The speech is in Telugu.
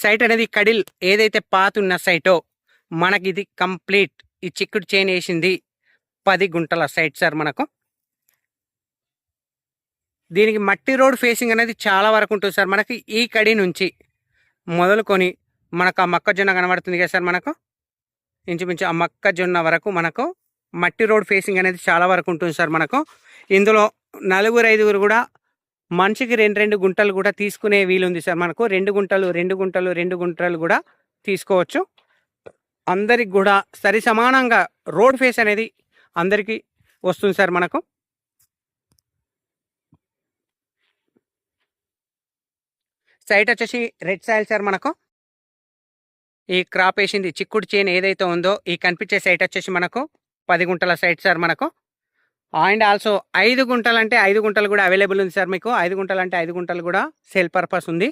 సైట్ అనేది కడిల్ ఏదైతే పాత ఉన్న సైటో మనకి ఇది కంప్లీట్ ఈ చిక్కుడు చైన్ వేసింది 10 గుంటల సైట్ సార్ మనకు. దీనికి మట్టి రోడ్ ఫేసింగ్ అనేది చాలా వరకు ఉంటుంది సార్. మనకి ఈ కడి నుంచి మొదలుకొని మనకు ఆ మొక్కజొన్న కనబడుతుంది కదా సార్, మనకు ఇంచుమించు ఆ మొక్కజొన్న వరకు మనకు మట్టి రోడ్ ఫేసింగ్ అనేది చాలా వరకు ఉంటుంది సార్ మనకు. ఇందులో 4-5 కూడా మనిషికి 2 గుంటలు కూడా తీసుకునే వీలుంది సార్ మనకు. 2 గుంటలు కూడా తీసుకోవచ్చు. అందరికి కూడా సరి సమానంగా రోడ్ ఫేస్ అనేది అందరికీ వస్తుంది సార్ మనకు. సైట్ వచ్చేసి రెడ్ సాయిల్ సార్ మనకు. ఈ క్రాప్ వేసింది చిక్కుడు చైన్ ఏదైతే ఉందో ఈ కనిపించే సైట్ వచ్చేసి మనకు 10 గుంటల సైట్ సార్ మనకు. అండ్ ఆల్సో 5 గుంటలు అంటే 5 గుంటలు కూడా అవైలబుల్ ఉంది సార్ మీకు. 5 గుంటలు అంటే 5 గుంటలు కూడా సేల్ పర్పస్ ఉంది.